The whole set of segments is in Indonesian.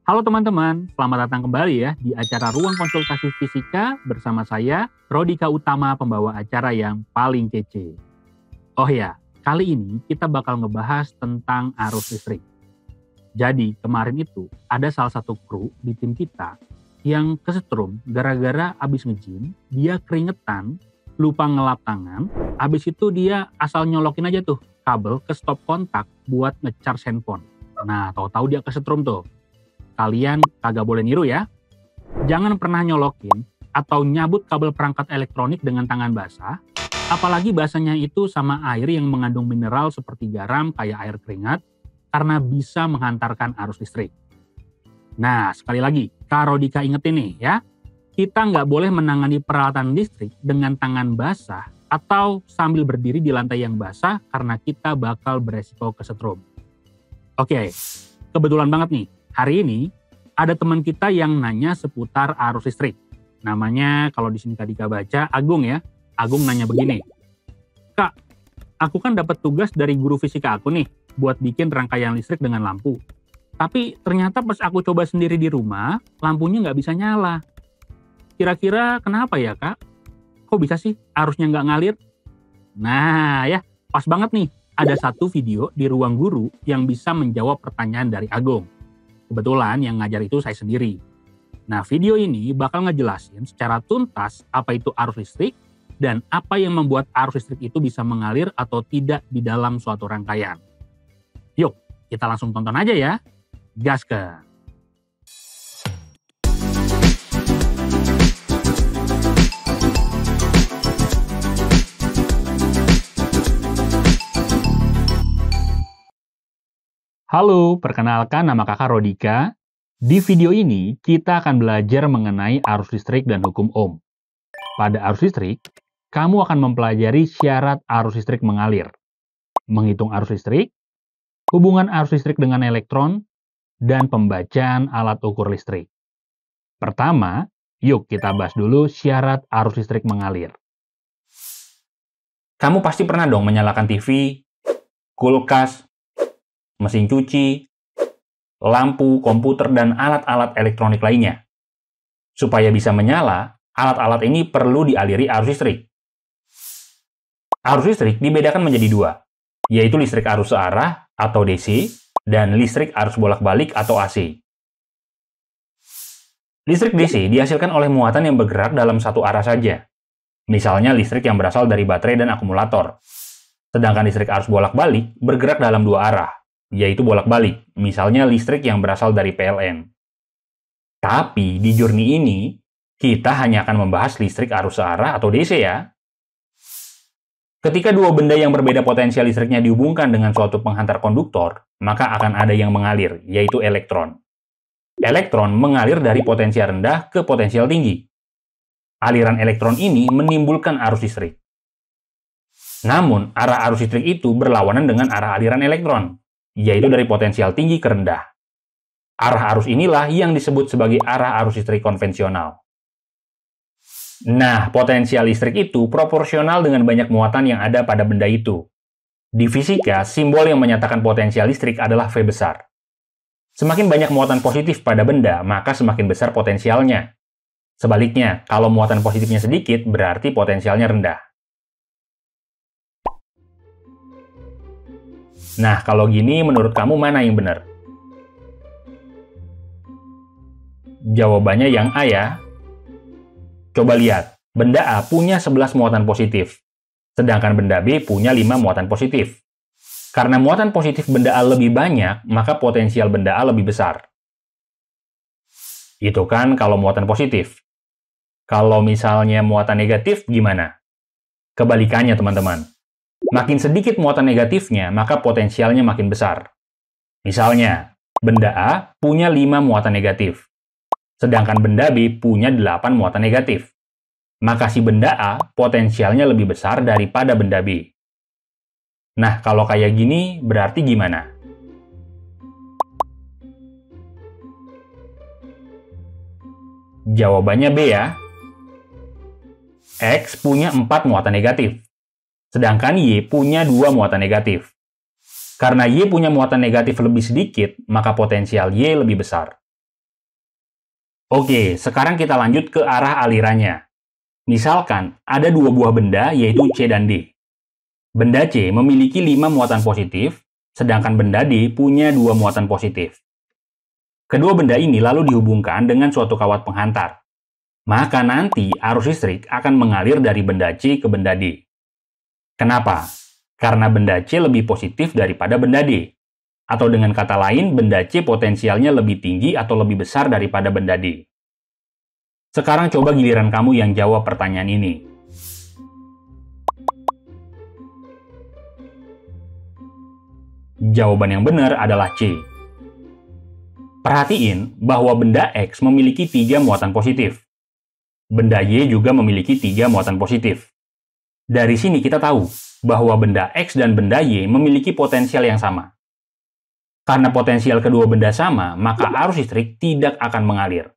Halo teman-teman, selamat datang kembali ya di acara Ruang Konsultasi Fisika bersama saya, Rodika Utama, pembawa acara yang paling kece. Oh ya, kali ini kita bakal ngebahas tentang arus listrik. Jadi kemarin itu ada salah satu kru di tim kita yang kesetrum gara-gara abis nge-gym, dia keringetan, lupa ngelap tangan, abis itu dia asal nyolokin aja tuh kabel ke stop kontak buat nge-charge handphone. Nah, tahu-tahu dia kesetrum tuh. Kalian kagak boleh niru ya. Jangan pernah nyolokin atau nyabut kabel perangkat elektronik dengan tangan basah, apalagi basahnya itu sama air yang mengandung mineral seperti garam kayak air keringat, karena bisa menghantarkan arus listrik. Nah, sekali lagi, Kak Rodika ingetin nih ya, kita nggak boleh menangani peralatan listrik dengan tangan basah atau sambil berdiri di lantai yang basah karena kita bakal beresiko kesetrum. Oke, kebetulan banget nih. Hari ini ada teman kita yang nanya seputar arus listrik. Namanya kalau di sini Kak Dika baca Agung ya. Agung nanya begini. Kak, aku kan dapat tugas dari guru fisika aku nih buat bikin rangkaian listrik dengan lampu. Tapi ternyata pas aku coba sendiri di rumah, lampunya nggak bisa nyala. Kira-kira kenapa ya Kak? Kok bisa sih arusnya nggak ngalir? Nah ya, pas banget nih. Ada satu video di Ruang Guru yang bisa menjawab pertanyaan dari Agung. Kebetulan yang ngajar itu saya sendiri. Nah, video ini bakal ngejelasin secara tuntas apa itu arus listrik dan apa yang membuat arus listrik itu bisa mengalir atau tidak di dalam suatu rangkaian. Yuk, kita langsung tonton aja ya. Gaskeun! Halo, perkenalkan nama kakak Rodika. Di video ini, kita akan belajar mengenai arus listrik dan hukum Ohm. Pada arus listrik, kamu akan mempelajari syarat arus listrik mengalir, menghitung arus listrik, hubungan arus listrik dengan elektron, dan pembacaan alat ukur listrik. Pertama, yuk kita bahas dulu syarat arus listrik mengalir. Kamu pasti pernah dong menyalakan TV, kulkas, mesin cuci, lampu, komputer, dan alat-alat elektronik lainnya. Supaya bisa menyala, alat-alat ini perlu dialiri arus listrik. Arus listrik dibedakan menjadi dua, yaitu listrik arus searah atau DC, dan listrik arus bolak-balik atau AC. Listrik DC dihasilkan oleh muatan yang bergerak dalam satu arah saja. Misalnya listrik yang berasal dari baterai dan akumulator. Sedangkan listrik arus bolak-balik bergerak dalam dua arah, yaitu bolak-balik, misalnya listrik yang berasal dari PLN. Tapi di journey ini, kita hanya akan membahas listrik arus searah atau DC ya. Ketika dua benda yang berbeda potensial listriknya dihubungkan dengan suatu penghantar konduktor, maka akan ada yang mengalir, yaitu elektron. Elektron mengalir dari potensial rendah ke potensial tinggi. Aliran elektron ini menimbulkan arus listrik. Namun, arah arus listrik itu berlawanan dengan arah aliran elektron, yaitu dari potensial tinggi ke rendah. Arah arus inilah yang disebut sebagai arah arus listrik konvensional. Nah, potensial listrik itu proporsional dengan banyak muatan yang ada pada benda itu. Di fisika, simbol yang menyatakan potensial listrik adalah V besar. Semakin banyak muatan positif pada benda, maka semakin besar potensialnya. Sebaliknya, kalau muatan positifnya sedikit, berarti potensialnya rendah. Nah, kalau gini menurut kamu mana yang benar? Jawabannya yang A ya. Coba lihat, benda A punya 11 muatan positif, sedangkan benda B punya 5 muatan positif. Karena muatan positif benda A lebih banyak, maka potensial benda A lebih besar. Itu kan kalau muatan positif. Kalau misalnya muatan negatif, gimana? Kebalikannya, teman-teman. Makin sedikit muatan negatifnya, maka potensialnya makin besar. Misalnya, benda A punya 5 muatan negatif, sedangkan benda B punya 8 muatan negatif. Maka si benda A potensialnya lebih besar daripada benda B. Nah, kalau kayak gini, berarti gimana? Jawabannya B ya. X punya 4 muatan negatif. Sedangkan Y punya 2 muatan negatif. Karena Y punya muatan negatif lebih sedikit, maka potensial Y lebih besar. Oke, sekarang kita lanjut ke arah alirannya. Misalkan, ada dua buah benda yaitu C dan D. Benda C memiliki 5 muatan positif, sedangkan benda D punya 2 muatan positif. Kedua benda ini lalu dihubungkan dengan suatu kawat penghantar. Maka nanti arus listrik akan mengalir dari benda C ke benda D. Kenapa? Karena benda C lebih positif daripada benda D. Atau dengan kata lain, benda C potensialnya lebih tinggi atau lebih besar daripada benda D. Sekarang coba giliran kamu yang jawab pertanyaan ini. Jawaban yang benar adalah C. Perhatiin bahwa benda X memiliki 3 muatan positif. Benda Y juga memiliki 3 muatan positif. Dari sini kita tahu bahwa benda X dan benda Y memiliki potensial yang sama. Karena potensial kedua benda sama, maka arus listrik tidak akan mengalir.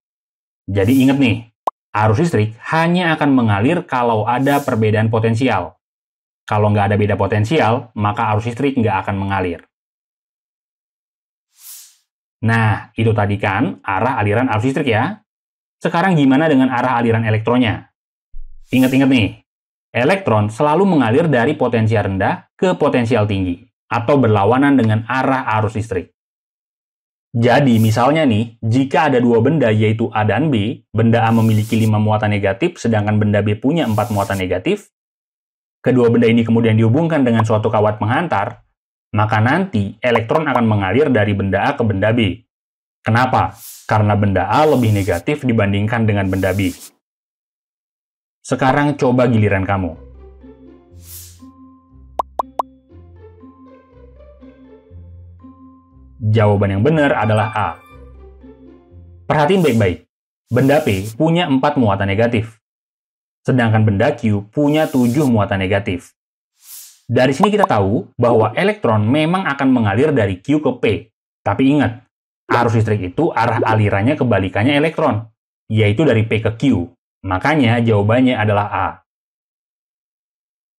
Jadi ingat nih, arus listrik hanya akan mengalir kalau ada perbedaan potensial. Kalau nggak ada beda potensial, maka arus listrik nggak akan mengalir. Nah, itu tadi kan arah aliran arus listrik ya. Sekarang gimana dengan arah aliran elektronnya? Ingat-ingat nih, elektron selalu mengalir dari potensial rendah ke potensial tinggi, atau berlawanan dengan arah arus listrik. Jadi misalnya nih, jika ada dua benda yaitu A dan B, benda A memiliki 5 muatan negatif sedangkan benda B punya 4 muatan negatif, kedua benda ini kemudian dihubungkan dengan suatu kawat penghantar, maka nanti elektron akan mengalir dari benda A ke benda B. Kenapa? Karena benda A lebih negatif dibandingkan dengan benda B. Sekarang coba giliran kamu. Jawaban yang benar adalah A. Perhatiin baik-baik. Benda P punya 4 muatan negatif. Sedangkan benda Q punya 7 muatan negatif. Dari sini kita tahu bahwa elektron memang akan mengalir dari Q ke P. Tapi ingat, arus listrik itu arah alirannya kebalikannya elektron, yaitu dari P ke Q. Makanya jawabannya adalah A.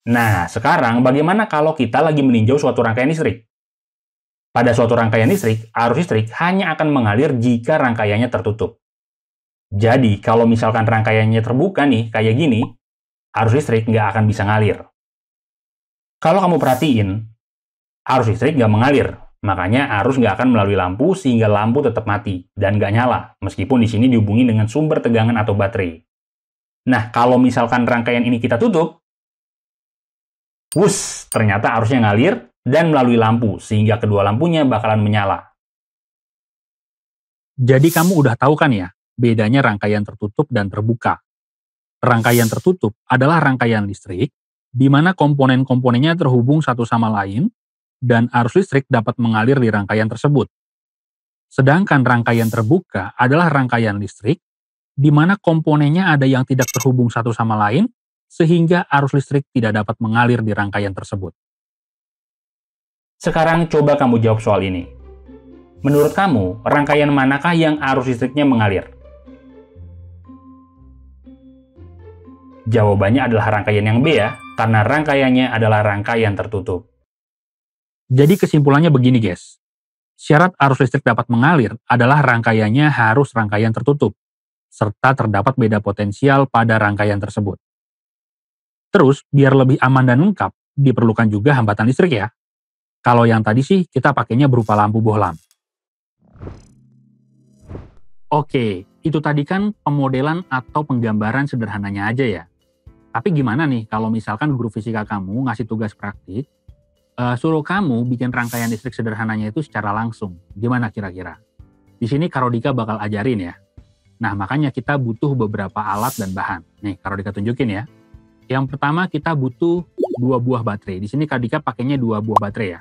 Nah, sekarang bagaimana kalau kita lagi meninjau suatu rangkaian listrik? Pada suatu rangkaian listrik, arus listrik hanya akan mengalir jika rangkaiannya tertutup. Jadi, kalau misalkan rangkaiannya terbuka nih, kayak gini, arus listrik nggak akan bisa ngalir. Kalau kamu perhatiin, arus listrik nggak mengalir, makanya arus nggak akan melalui lampu sehingga lampu tetap mati dan nggak nyala, meskipun di sini dihubungi dengan sumber tegangan atau baterai. Nah, kalau misalkan rangkaian ini kita tutup, ternyata arusnya ngalir dan melalui lampu, sehingga kedua lampunya bakalan menyala. Jadi kamu udah tahu kan ya, bedanya rangkaian tertutup dan terbuka. Rangkaian tertutup adalah rangkaian listrik, di mana komponen-komponennya terhubung satu sama lain, dan arus listrik dapat mengalir di rangkaian tersebut. Sedangkan rangkaian terbuka adalah rangkaian listrik, di mana komponennya ada yang tidak terhubung satu sama lain, sehingga arus listrik tidak dapat mengalir di rangkaian tersebut. Sekarang coba kamu jawab soal ini. Menurut kamu, rangkaian manakah yang arus listriknya mengalir? Jawabannya adalah rangkaian yang B ya, karena rangkaiannya adalah rangkaian tertutup. Jadi kesimpulannya begini guys, syarat arus listrik dapat mengalir adalah rangkaiannya harus rangkaian tertutup, serta terdapat beda potensial pada rangkaian tersebut. Terus, biar lebih aman dan lengkap, diperlukan juga hambatan listrik ya. Kalau yang tadi sih kita pakainya berupa lampu bohlam. Oke, itu tadi kan pemodelan atau penggambaran sederhananya aja ya. Tapi gimana nih kalau misalkan guru fisika kamu ngasih tugas praktik, suruh kamu bikin rangkaian listrik sederhananya itu secara langsung. Gimana kira-kira? Di sini Karodika bakal ajarin ya. Nah, makanya kita butuh beberapa alat dan bahan. Nih, Karodika tunjukin ya. Yang pertama kita butuh 2 buah baterai. Di sini Karodika pakainya 2 buah baterai ya.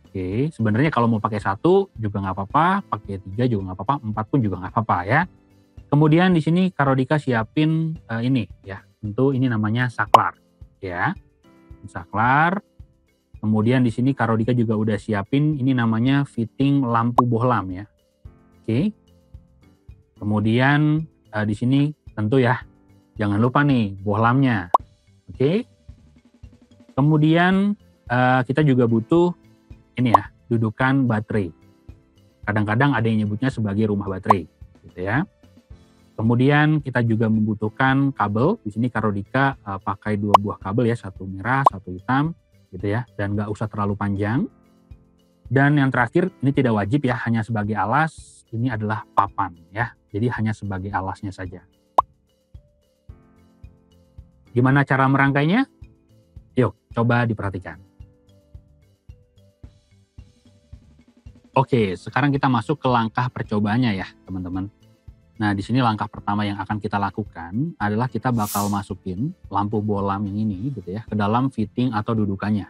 Oke, sebenarnya kalau mau pakai 1 juga nggak apa-apa, pakai 3 juga nggak apa-apa, 4 pun juga nggak apa-apa ya. Kemudian di sini Karodika siapin ini ya, tentu ini namanya saklar ya, saklar. Kemudian di sini Karodika juga udah siapin ini namanya fitting lampu bohlam ya. Oke. Kemudian di sini tentu ya, jangan lupa nih bohlamnya. Oke. Kemudian kita juga butuh ini ya, dudukan baterai. Kadang-kadang ada yang nyebutnya sebagai rumah baterai, gitu ya. Kemudian kita juga membutuhkan kabel. Di sini Kak Rodika pakai 2 buah kabel ya, satu merah, satu hitam, gitu ya, dan nggak usah terlalu panjang. Dan yang terakhir, ini tidak wajib ya, hanya sebagai alas. Ini adalah papan ya, jadi hanya sebagai alasnya saja. Gimana cara merangkainya? Yuk, coba diperhatikan. Oke, sekarang kita masuk ke langkah percobaannya ya, teman-teman. Nah, di sini langkah pertama yang akan kita lakukan adalah kita bakal masukin lampu bohlam yang ini gitu ya ke dalam fitting atau dudukannya.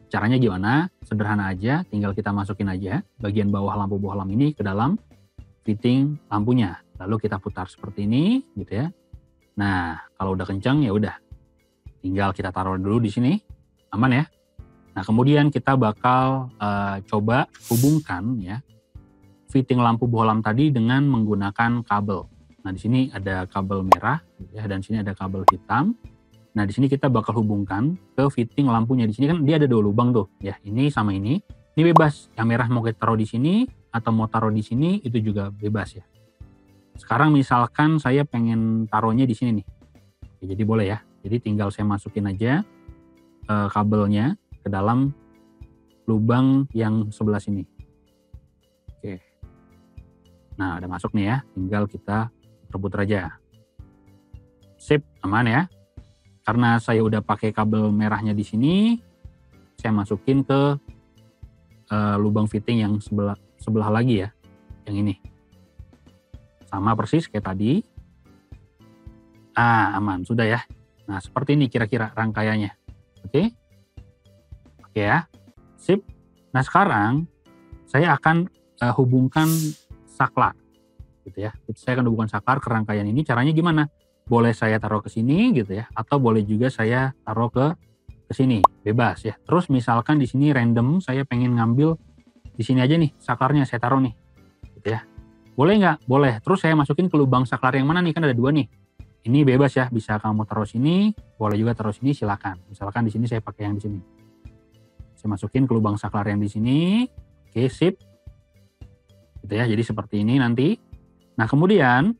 Caranya gimana? Sederhana aja, tinggal kita masukin aja bagian bawah lampu bohlam ini ke dalam fitting lampunya. Lalu kita putar seperti ini gitu ya. Nah, kalau udah kencang ya udah. Tinggal kita taruh dulu di sini. Aman ya? Nah, kemudian kita bakal coba hubungkan ya fitting lampu bohlam tadi dengan menggunakan kabel. Nah, di sini ada kabel merah ya, dan di sini ada kabel hitam. Nah, di sini kita bakal hubungkan ke fitting lampunya. Di sini kan dia ada 2 lubang tuh, ya. Ini sama ini. Ini bebas. Yang merah mau kita taruh di sini atau mau taruh di sini itu juga bebas ya. Sekarang misalkan saya pengen taruhnya di sini nih. Oke, jadi boleh ya. Jadi tinggal saya masukin aja kabelnya ke dalam lubang yang sebelah sini. Oke. Nah, udah masuk nih ya, tinggal kita puter-puter aja. Sip, aman ya. Karena saya udah pakai kabel merahnya di sini, saya masukin ke lubang fitting yang sebelah lagi ya, yang ini. Sama persis kayak tadi. Aman, sudah ya. Nah, seperti ini kira-kira rangkaiannya. Oke? Oke ya, sip. Nah, sekarang saya akan hubungkan saklar gitu ya. Saya akan hubungkan saklar ke rangkaian ini. Caranya gimana? Boleh saya taruh ke sini gitu ya, atau boleh juga saya taruh ke sini, bebas ya. Terus misalkan di sini random saya pengen ngambil di sini aja nih saklarnya, saya taruh nih gitu ya. Boleh nggak? Boleh. Terus saya masukin ke lubang saklar yang mana nih? Kan ada 2 nih. Ini bebas ya, bisa kamu taruh sini, boleh juga taruh sini, silakan. Misalkan di sini saya pakai yang di sini. Saya masukin ke lubang saklar yang di sini. Oke, sip. Gitu ya, jadi seperti ini nanti. Nah, kemudian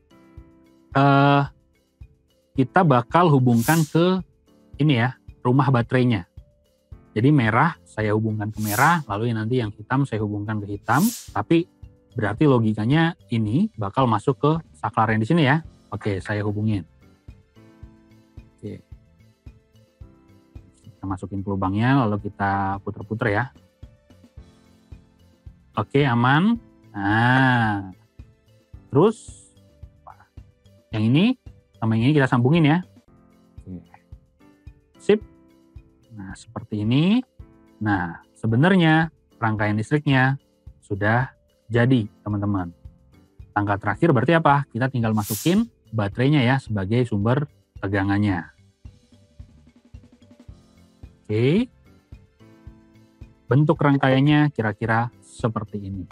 kita bakal hubungkan ke ini ya, rumah baterainya. Jadi merah saya hubungkan ke merah, lalu nanti yang hitam saya hubungkan ke hitam. Tapi berarti logikanya ini bakal masuk ke saklar yang di sini ya. Oke, saya hubungin. Oke. Kita masukin ke lubangnya, lalu kita puter-puter ya. Oke, aman. Nah, terus yang ini sama yang ini kita sambungin ya. Sip. Nah, seperti ini. Nah, sebenarnya rangkaian listriknya sudah jadi, teman-teman. Langkah terakhir berarti apa? Kita tinggal masukin baterainya ya sebagai sumber tegangannya. Oke. Bentuk rangkaiannya kira-kira seperti ini.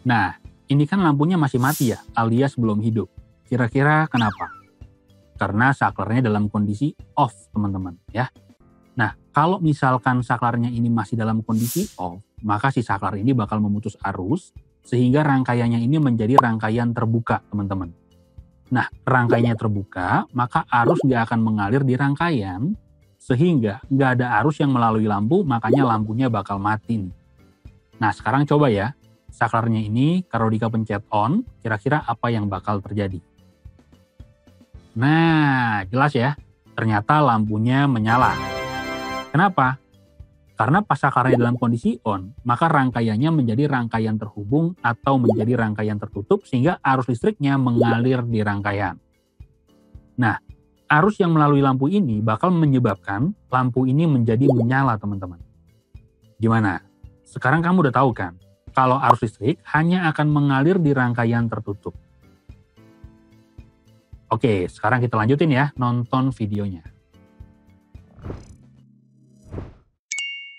Nah, ini kan lampunya masih mati ya, alias belum hidup. Kira-kira kenapa? Karena saklarnya dalam kondisi off, teman-teman ya. Nah, kalau misalkan saklarnya ini masih dalam kondisi off, maka si saklar ini bakal memutus arus, sehingga rangkaiannya ini menjadi rangkaian terbuka, teman-teman. Nah, rangkaiannya terbuka, maka arus nggak akan mengalir di rangkaian, sehingga nggak ada arus yang melalui lampu, makanya lampunya bakal mati nih. Nah, sekarang coba ya, saklarnya ini kalau Dika pencet on, kira-kira apa yang bakal terjadi? Nah, jelas ya, ternyata lampunya menyala. Kenapa? Karena pas saklarnya dalam kondisi on, maka rangkaiannya menjadi rangkaian terhubung atau menjadi rangkaian tertutup sehingga arus listriknya mengalir di rangkaian. Nah, arus yang melalui lampu ini bakal menyebabkan lampu ini menjadi menyala, teman-teman. Gimana? Sekarang kamu udah tahu kan? Kalau arus listrik hanya akan mengalir di rangkaian tertutup. Oke, sekarang kita lanjutin ya, nonton videonya.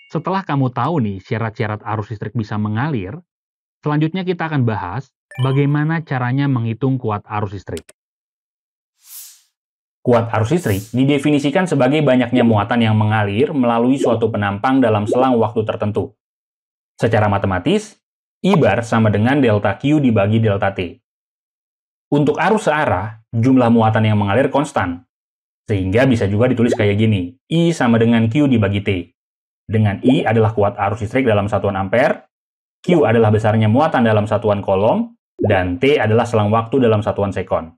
Setelah kamu tahu nih syarat-syarat arus listrik bisa mengalir, selanjutnya kita akan bahas bagaimana caranya menghitung kuat arus listrik. Kuat arus listrik didefinisikan sebagai banyaknya muatan yang mengalir melalui suatu penampang dalam selang waktu tertentu. Secara matematis, I bar sama dengan delta Q dibagi delta T. Untuk arus searah, jumlah muatan yang mengalir konstan. Sehingga bisa juga ditulis kayak gini, I sama dengan Q dibagi T. Dengan I adalah kuat arus listrik dalam satuan ampere, Q adalah besarnya muatan dalam satuan kolom, dan T adalah selang waktu dalam satuan sekon.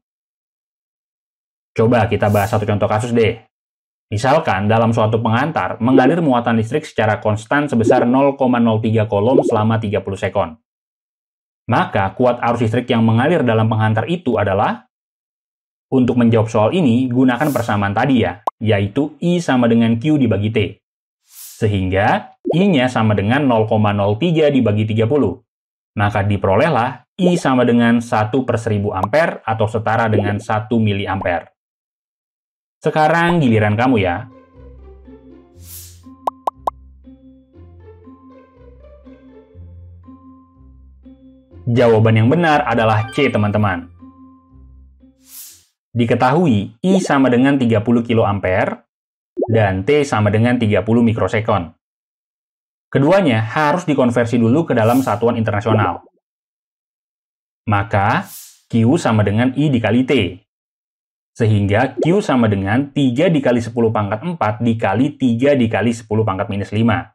Coba kita bahas satu contoh kasus deh. Misalkan dalam suatu pengantar mengalir muatan listrik secara konstan sebesar 0,03 kolom selama 30 sekon. Maka kuat arus listrik yang mengalir dalam pengantar itu adalah, untuk menjawab soal ini, gunakan persamaan tadi ya, yaitu I sama dengan Q dibagi T. Sehingga I-nya sama dengan 0,03 dibagi 30. Maka diperolehlah I sama dengan 1/1000 ampere atau setara dengan 1 miliampere. Sekarang giliran kamu ya. Jawaban yang benar adalah C, teman-teman. Diketahui I sama dengan 30 kiloampere dan T sama dengan 30 mikrosekon. Keduanya harus dikonversi dulu ke dalam satuan internasional. Maka Q sama dengan I dikali T. Sehingga Q sama dengan 3 dikali 10 pangkat 4 dikali 3 dikali 10 pangkat minus 5.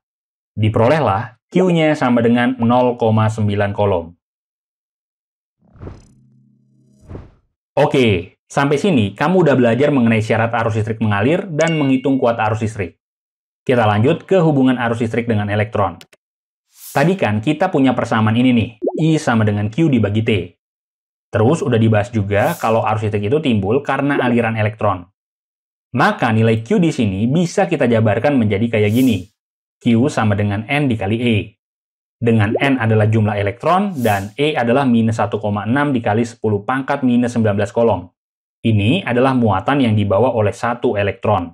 Diperolehlah Q-nya sama dengan 0,9 kolom. Oke, sampai sini kamu udah belajar mengenai syarat arus listrik mengalir dan menghitung kuat arus listrik. Kita lanjut ke hubungan arus listrik dengan elektron. Tadi kan kita punya persamaan ini nih, I sama dengan Q dibagi T. Terus udah dibahas juga kalau arus listrik itu timbul karena aliran elektron. Maka nilai Q di sini bisa kita jabarkan menjadi kayak gini. Q sama dengan N dikali E. Dengan N adalah jumlah elektron dan E adalah minus 1,6 dikali 10 pangkat minus 19 kolom. Ini adalah muatan yang dibawa oleh satu elektron.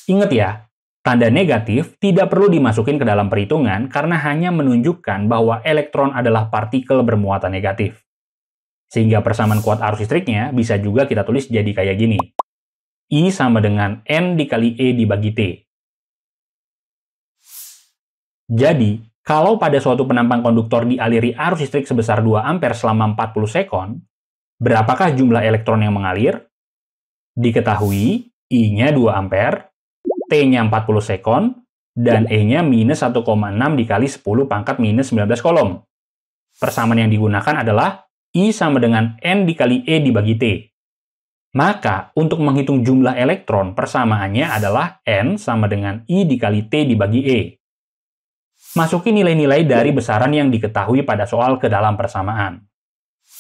Ingat ya, tanda negatif tidak perlu dimasukin ke dalam perhitungan karena hanya menunjukkan bahwa elektron adalah partikel bermuatan negatif. Sehingga persamaan kuat arus listriknya bisa juga kita tulis jadi kayak gini. I sama dengan N dikali E dibagi T. Jadi, kalau pada suatu penampang konduktor dialiri arus listrik sebesar 2 ampere selama 40 sekon, berapakah jumlah elektron yang mengalir? Diketahui, I-nya 2 ampere, T-nya 40 sekon, dan E-nya minus 1,6 dikali 10 pangkat minus 19 kolom. Persamaan yang digunakan adalah I sama dengan N dikali E dibagi T. Maka, untuk menghitung jumlah elektron, persamaannya adalah N sama dengan I dikali T dibagi E. Masuki nilai-nilai dari besaran yang diketahui pada soal ke dalam persamaan.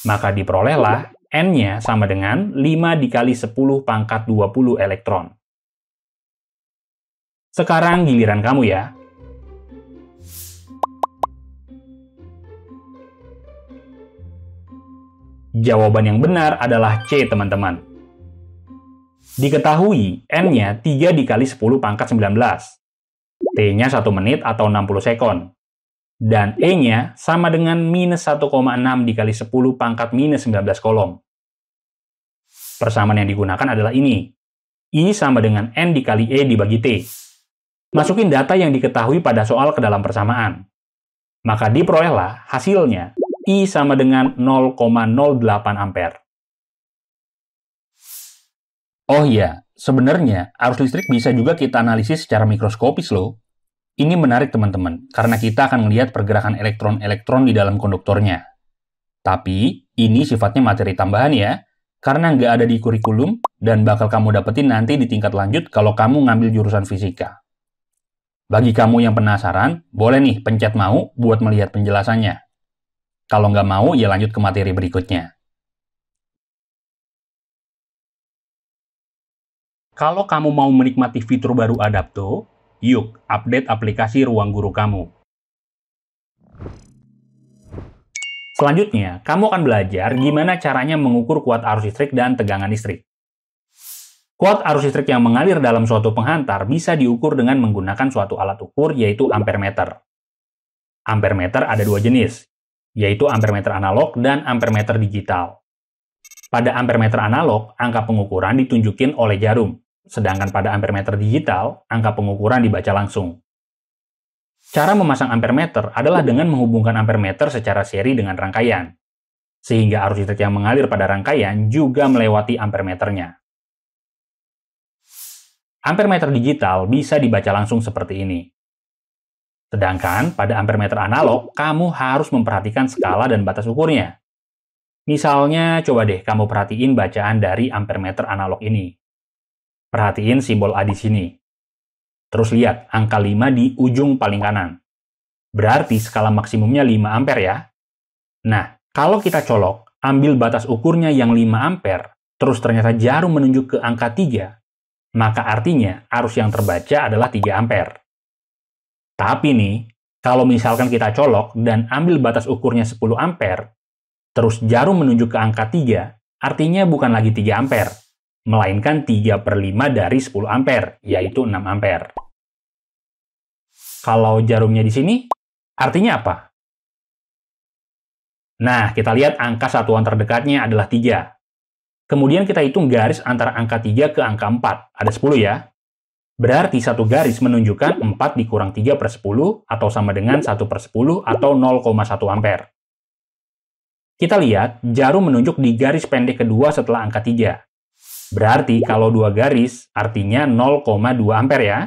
Maka diperolehlah N-nya sama dengan 5 dikali 10 pangkat 20 elektron. Sekarang giliran kamu ya. Jawaban yang benar adalah C, teman-teman. Diketahui N-nya 3 dikali 10 pangkat 19. T-nya 1 menit atau 60 sekon. Dan E-nya sama dengan minus 1,6 dikali 10 pangkat minus 19 kolom. Persamaan yang digunakan adalah ini. I sama dengan N dikali E dibagi T. Masukin data yang diketahui pada soal ke dalam persamaan. Maka diperolehlah hasilnya I sama dengan 0,08 ampere. Oh iya, sebenarnya arus listrik bisa juga kita analisis secara mikroskopis loh. Ini menarik teman-teman, karena kita akan melihat pergerakan elektron-elektron di dalam konduktornya. Tapi, ini sifatnya materi tambahan ya, karena nggak ada di kurikulum dan bakal kamu dapetin nanti di tingkat lanjut kalau kamu ngambil jurusan fisika. Bagi kamu yang penasaran, boleh nih pencet mau buat melihat penjelasannya. Kalau nggak mau, ya lanjut ke materi berikutnya. Kalau kamu mau menikmati fitur baru Adapto, yuk update aplikasi Ruang Guru kamu. Selanjutnya, kamu akan belajar gimana caranya mengukur kuat arus listrik dan tegangan listrik. Kuat arus listrik yang mengalir dalam suatu penghantar bisa diukur dengan menggunakan suatu alat ukur yaitu ampermeter. Ampermeter ada dua jenis, yaitu ampermeter analog dan ampermeter digital. Pada ampermeter analog, angka pengukuran ditunjukin oleh jarum, sedangkan pada ampermeter digital, angka pengukuran dibaca langsung. Cara memasang ampermeter adalah dengan menghubungkan ampermeter secara seri dengan rangkaian, sehingga arus listrik yang mengalir pada rangkaian juga melewati ampermeternya. Ampermeter digital bisa dibaca langsung seperti ini. Sedangkan pada ampermeter analog, kamu harus memperhatikan skala dan batas ukurnya. Misalnya, coba deh kamu perhatiin bacaan dari ampermeter analog ini. Perhatiin simbol A di sini. Terus lihat angka 5 di ujung paling kanan. Berarti skala maksimumnya 5 ampere ya. Nah, kalau kita colok, ambil batas ukurnya yang 5 ampere, terus ternyata jarum menunjuk ke angka 3, maka artinya arus yang terbaca adalah 3 ampere. Tapi nih, kalau misalkan kita colok dan ambil batas ukurnya 10 ampere, terus jarum menunjuk ke angka 3, artinya bukan lagi 3 ampere, melainkan 3/5 dari 10 ampere, yaitu 6 ampere. Kalau jarumnya di sini, artinya apa? Nah, kita lihat angka satuan terdekatnya adalah 3. Kemudian kita hitung garis antara angka 3 ke angka 4, ada 10 ya. Berarti satu garis menunjukkan 4 dikurang 3/10, atau sama dengan 1/10 atau 0,1 ampere. Kita lihat, jarum menunjuk di garis pendek kedua setelah angka 3. Berarti kalau 2 garis, artinya 0,2 ampere ya.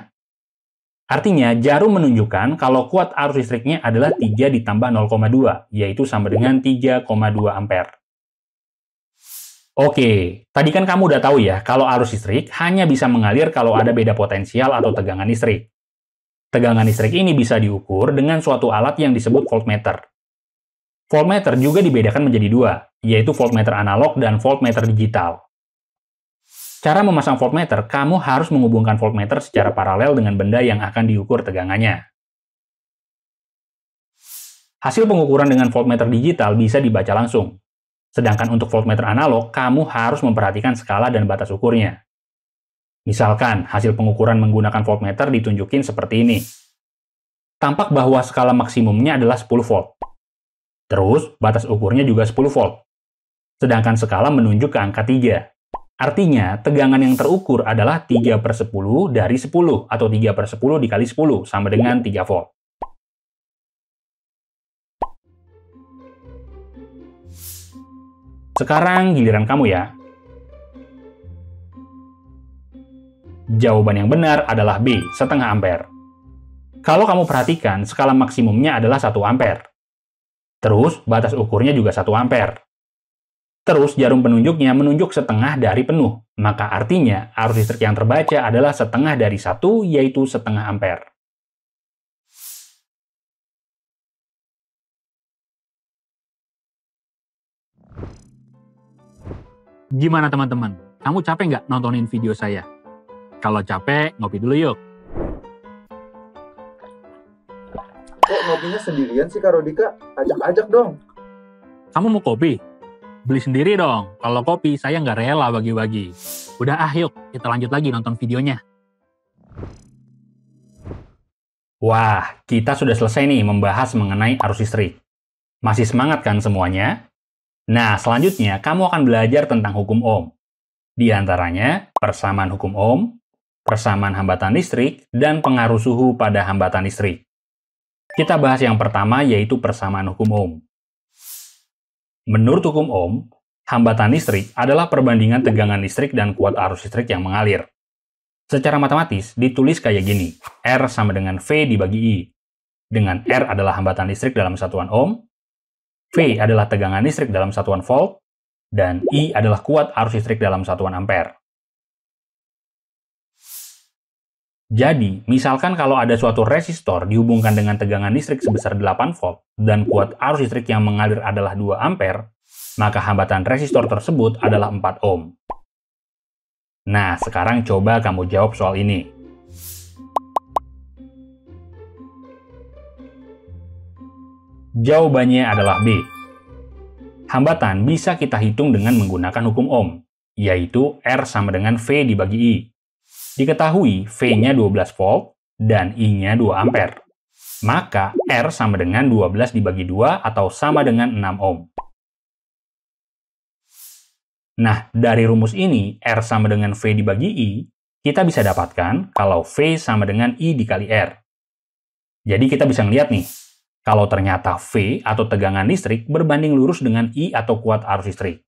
Artinya, jarum menunjukkan kalau kuat arus listriknya adalah 3 ditambah 0,2, yaitu sama dengan 3,2 ampere. Oke, tadi kan kamu udah tahu ya, kalau arus listrik hanya bisa mengalir kalau ada beda potensial atau tegangan listrik. Tegangan listrik ini bisa diukur dengan suatu alat yang disebut voltmeter. Voltmeter juga dibedakan menjadi 2, yaitu voltmeter analog dan voltmeter digital. Cara memasang voltmeter, kamu harus menghubungkan voltmeter secara paralel dengan benda yang akan diukur tegangannya. Hasil pengukuran dengan voltmeter digital bisa dibaca langsung. Sedangkan untuk voltmeter analog, kamu harus memperhatikan skala dan batas ukurnya. Misalkan, hasil pengukuran menggunakan voltmeter ditunjukin seperti ini. Tampak bahwa skala maksimumnya adalah 10 volt. Terus, batas ukurnya juga 10 volt. Sedangkan skala menunjuk ke angka 3. Artinya, tegangan yang terukur adalah 3/10 dari 10, atau 3/10 dikali 10, sama dengan 3 volt. Sekarang giliran kamu ya. Jawaban yang benar adalah B, setengah ampere. Kalau kamu perhatikan, skala maksimumnya adalah 1 ampere. Terus, batas ukurnya juga 1 ampere. Terus, jarum penunjuknya menunjuk setengah dari penuh. Maka artinya, arus listrik yang terbaca adalah setengah dari 1, yaitu setengah ampere. Gimana teman-teman? Kamu capek nggak nontonin video saya? Kalau capek, ngopi dulu yuk. Kok ngopinya sendirian sih Kak Rodika? Ajak-ajak dong. Kamu mau kopi? Beli sendiri dong. Kalau kopi, saya nggak rela bagi-bagi. Udah yuk, kita lanjut lagi nonton videonya. Wah, kita sudah selesai nih membahas mengenai arus listrik. Masih semangat kan semuanya? Nah, selanjutnya kamu akan belajar tentang hukum Ohm. Di antaranya, persamaan hukum Ohm, persamaan hambatan listrik, dan pengaruh suhu pada hambatan listrik. Kita bahas yang pertama, yaitu persamaan hukum Ohm. Menurut hukum Ohm, hambatan listrik adalah perbandingan tegangan listrik dan kuat arus listrik yang mengalir. Secara matematis, ditulis kayak gini, R sama dengan V dibagi I. Dengan R adalah hambatan listrik dalam satuan Ohm, V adalah tegangan listrik dalam satuan volt, dan I adalah kuat arus listrik dalam satuan ampere. Jadi, misalkan kalau ada suatu resistor dihubungkan dengan tegangan listrik sebesar 8 volt dan kuat arus listrik yang mengalir adalah 2 ampere, maka hambatan resistor tersebut adalah 4 ohm. Nah, sekarang coba kamu jawab soal ini. Jawabannya adalah B. Hambatan bisa kita hitung dengan menggunakan hukum Ohm, yaitu R sama dengan V dibagi I. Diketahui V-nya 12 volt dan I-nya 2 ampere. Maka R sama dengan 12 dibagi 2 atau sama dengan 6 ohm. Nah, dari rumus ini, R sama dengan V dibagi I, kita bisa dapatkan kalau V sama dengan I dikali R. Jadi kita bisa ngeliat nih, kalau ternyata V atau tegangan listrik berbanding lurus dengan I atau kuat arus listrik.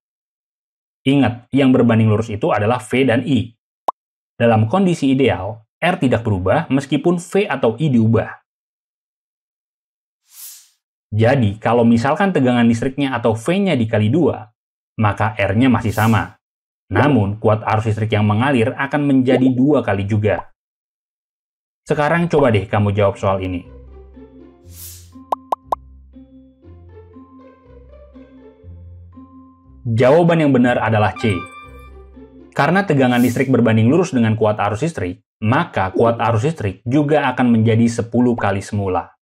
Ingat, yang berbanding lurus itu adalah V dan I. Dalam kondisi ideal, R tidak berubah meskipun V atau I diubah. Jadi, kalau misalkan tegangan listriknya atau V-nya dikali 2, maka R-nya masih sama. Namun, kuat arus listrik yang mengalir akan menjadi 2 kali juga. Sekarang coba deh kamu jawab soal ini. Jawaban yang benar adalah C. Karena tegangan listrik berbanding lurus dengan kuat arus listrik, maka kuat arus listrik juga akan menjadi 10 kali semula.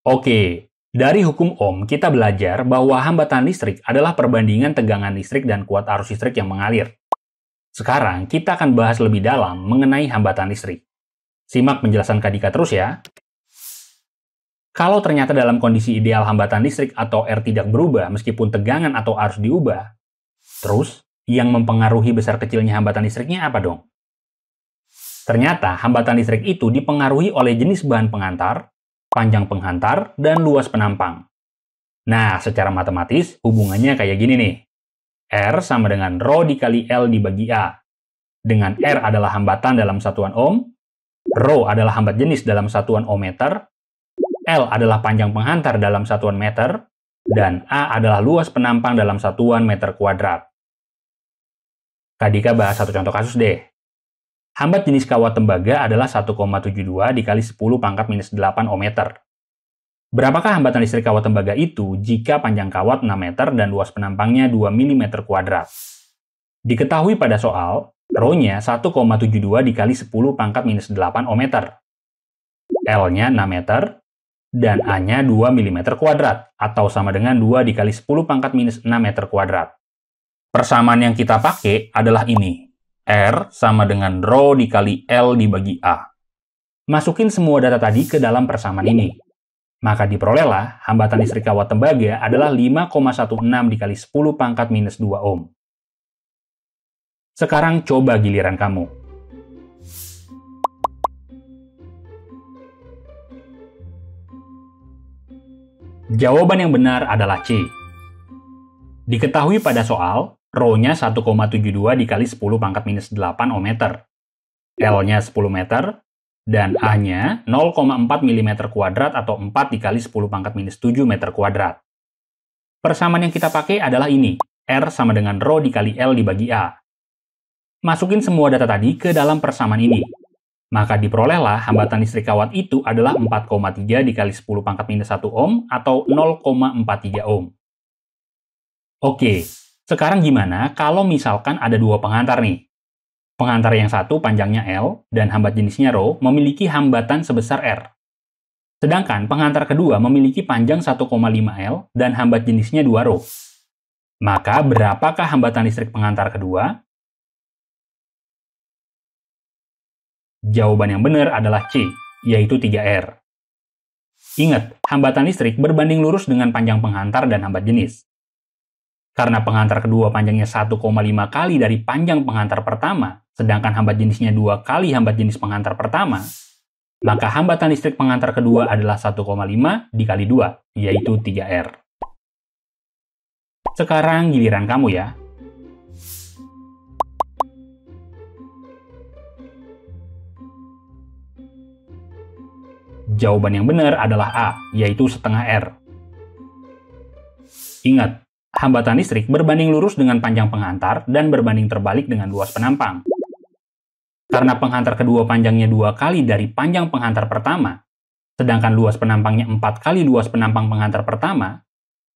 Oke, dari hukum Ohm kita belajar bahwa hambatan listrik adalah perbandingan tegangan listrik dan kuat arus listrik yang mengalir. Sekarang kita akan bahas lebih dalam mengenai hambatan listrik. Simak penjelasan Kak Dika terus ya. Kalau ternyata dalam kondisi ideal hambatan listrik atau R tidak berubah meskipun tegangan atau arus diubah, terus yang mempengaruhi besar kecilnya hambatan listriknya apa dong? Ternyata hambatan listrik itu dipengaruhi oleh jenis bahan pengantar, panjang penghantar, dan luas penampang. Nah, secara matematis hubungannya kayak gini nih. R sama dengan Rho dikali L dibagi A. Dengan R adalah hambatan dalam satuan ohm, Rho adalah hambat jenis dalam satuan ohmmeter, L adalah panjang penghantar dalam satuan meter, dan A adalah luas penampang dalam satuan meter kuadrat. Kak Dika bahas satu contoh kasus deh. Hambat jenis kawat tembaga adalah 1,72 dikali 10 pangkat minus 8 ohmmeter. Berapakah hambatan listrik kawat tembaga itu jika panjang kawat 6 meter dan luas penampangnya 2 mm kuadrat? Diketahui pada soal, Rho-nya 1,72 dikali 10 pangkat minus 8 ohmmeter. L-nya 6 meter, dan A-nya 2 mm kuadrat, atau sama dengan 2 dikali 10 pangkat minus 6 meter kuadrat. Persamaan yang kita pakai adalah ini. R sama dengan Rho dikali L dibagi A. Masukin semua data tadi ke dalam persamaan ini. Maka diperolehlah hambatan listrik kawat tembaga adalah 5,16 dikali 10 pangkat minus 2 ohm. Sekarang coba giliran kamu. Jawaban yang benar adalah C. Diketahui pada soal, Rho-nya 1,72 dikali 10 pangkat minus 8 ohmmeter, L-nya 10 meter, dan A-nya 0,4 mm kuadrat atau 4 dikali 10 pangkat minus 7 meter kuadrat. Persamaan yang kita pakai adalah ini, R sama dengan Rho dikali L dibagi A. Masukin semua data tadi ke dalam persamaan ini. Maka diperolehlah hambatan listrik kawat itu adalah 4,3 dikali 10 pangkat minus 1 ohm atau 0,43 ohm. Oke, sekarang gimana kalau misalkan ada dua pengantar nih? Pengantar yang satu panjangnya L dan hambat jenisnya Rho memiliki hambatan sebesar R. Sedangkan pengantar kedua memiliki panjang 1,5 L dan hambat jenisnya 2 Rho. Maka berapakah hambatan listrik pengantar kedua? Jawaban yang benar adalah C, yaitu 3R. Ingat, hambatan listrik berbanding lurus dengan panjang penghantar dan hambat jenis. Karena penghantar kedua panjangnya 1,5 kali dari panjang penghantar pertama, sedangkan hambat jenisnya 2 kali hambat jenis penghantar pertama, maka hambatan listrik penghantar kedua adalah 1,5 dikali 2, yaitu 3R. Sekarang giliran kamu ya. Jawaban yang benar adalah A, yaitu setengah R. Ingat, hambatan listrik berbanding lurus dengan panjang penghantar dan berbanding terbalik dengan luas penampang. Karena penghantar kedua panjangnya 2 kali dari panjang penghantar pertama, sedangkan luas penampangnya 4 kali luas penampang penghantar pertama,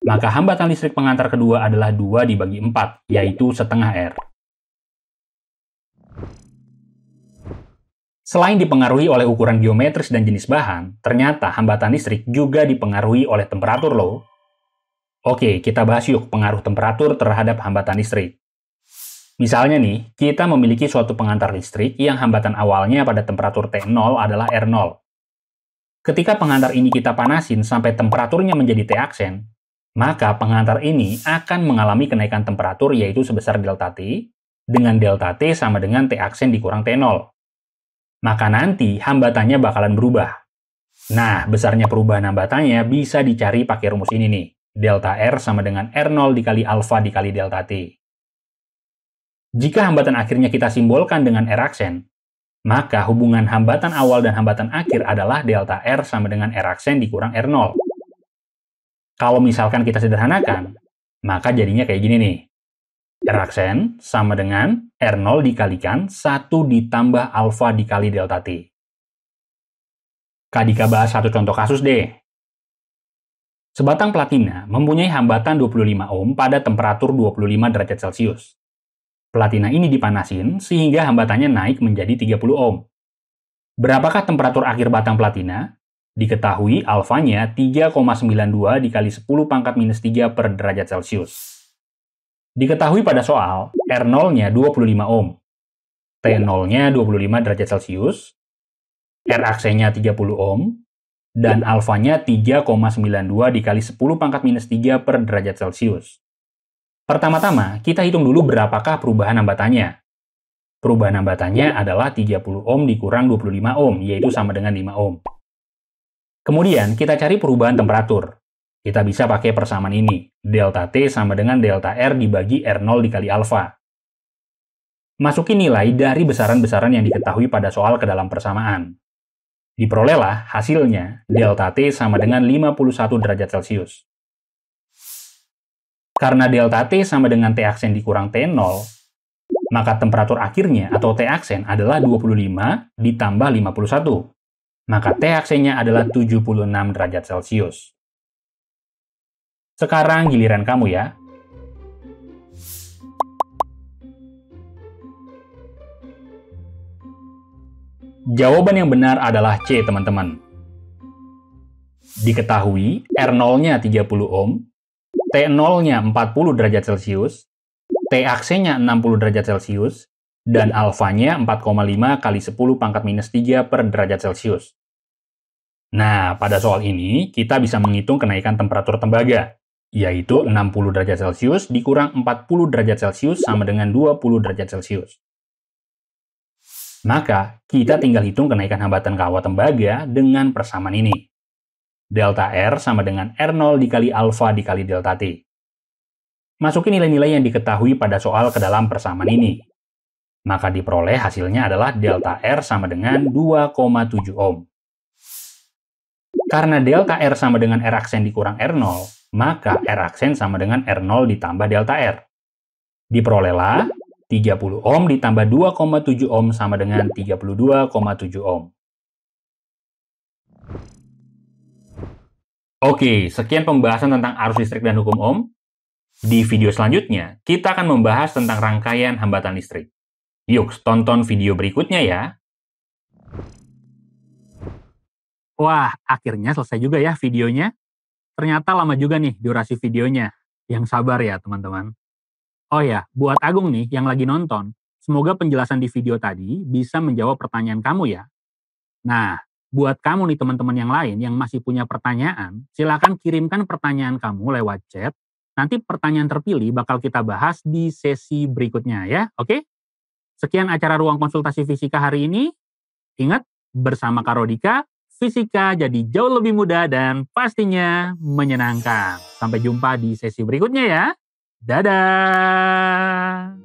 maka hambatan listrik penghantar kedua adalah 2 dibagi 4, yaitu setengah R. Selain dipengaruhi oleh ukuran geometris dan jenis bahan, ternyata hambatan listrik juga dipengaruhi oleh temperatur loh. Oke, kita bahas yuk pengaruh temperatur terhadap hambatan listrik. Misalnya nih, kita memiliki suatu pengantar listrik yang hambatan awalnya pada temperatur T0 adalah R0. Ketika pengantar ini kita panasin sampai temperaturnya menjadi T aksen, maka pengantar ini akan mengalami kenaikan temperatur yaitu sebesar delta T, dengan delta T sama dengan T aksen dikurang T0. maka nanti hambatannya bakalan berubah. Nah, besarnya perubahan hambatannya bisa dicari pakai rumus ini nih. Delta R sama dengan R0 dikali alfa dikali delta T. Jika hambatan akhirnya kita simbolkan dengan R aksen, maka hubungan hambatan awal dan hambatan akhir adalah delta R sama dengan R aksen dikurang R0. Kalau misalkan kita sederhanakan, maka jadinya kayak gini nih. R aksen sama dengan R0 dikalikan 1 ditambah alfa dikali delta T. Kak Dika bahas satu contoh kasus deh. Sebatang platina mempunyai hambatan 25 ohm pada temperatur 25 derajat Celcius. Platina ini dipanasin sehingga hambatannya naik menjadi 30 ohm. Berapakah temperatur akhir batang platina? Diketahui alfanya 3,92 dikali 10 pangkat minus 3 per derajat Celcius. Diketahui pada soal, R0-nya 25 ohm, T0-nya 25 derajat Celcius, R aksennya 30 ohm, dan alfanya 3,92 dikali 10 pangkat minus 3 per derajat Celcius. Pertama-tama, kita hitung dulu berapakah perubahan hambatannya. Perubahan hambatannya adalah 30 ohm dikurang 25 ohm, yaitu sama dengan 5 ohm. Kemudian, kita cari perubahan temperatur. Kita bisa pakai persamaan ini. Delta T sama dengan delta R dibagi R0 dikali alfa. Masukin nilai dari besaran-besaran yang diketahui pada soal ke dalam persamaan. Diperolehlah hasilnya, delta T sama dengan 51 derajat Celcius. Karena delta T sama dengan T aksen dikurang T0, maka temperatur akhirnya atau T aksen adalah 25 ditambah 51. Maka T aksennya adalah 76 derajat Celcius. Sekarang giliran kamu ya. Jawaban yang benar adalah C, teman-teman. Diketahui R0-nya 30 ohm, T0-nya 40 derajat Celcius, T aksennya 60 derajat Celcius, dan alfanya 4,5 kali 10 pangkat minus 3 per derajat Celcius. Nah, pada soal ini, kita bisa menghitung kenaikan temperatur tembaga, yaitu 60 derajat Celcius dikurang 40 derajat Celcius sama dengan 20 derajat Celcius. Maka, kita tinggal hitung kenaikan hambatan kawah tembaga dengan persamaan ini. Delta R sama dengan R0 dikali alfa dikali delta T. Masukin nilai-nilai yang diketahui pada soal ke dalam persamaan ini. Maka diperoleh hasilnya adalah delta R sama dengan 2,7 ohm. Karena delta R sama dengan R aksen dikurang R0, maka R aksen sama dengan R0 ditambah delta R. Diperolehlah 30 ohm ditambah 2,7 ohm sama dengan 32,7 ohm. Oke, sekian pembahasan tentang arus listrik dan hukum ohm. Di video selanjutnya, kita akan membahas tentang rangkaian hambatan listrik. Yuk, tonton video berikutnya ya. Wah, akhirnya selesai juga ya videonya. Ternyata lama juga nih durasi videonya. Yang sabar ya, teman-teman. Oh ya, buat Agung nih yang lagi nonton, semoga penjelasan di video tadi bisa menjawab pertanyaan kamu ya. Nah, buat kamu nih teman-teman yang lain yang masih punya pertanyaan, silakan kirimkan pertanyaan kamu lewat chat. Nanti pertanyaan terpilih bakal kita bahas di sesi berikutnya ya, oke? Sekian acara Ruang Konsultasi Fisika hari ini. Ingat, bersama Kak Rodika, fisika jadi jauh lebih mudah dan pastinya menyenangkan. Sampai jumpa di sesi berikutnya ya. Dadah!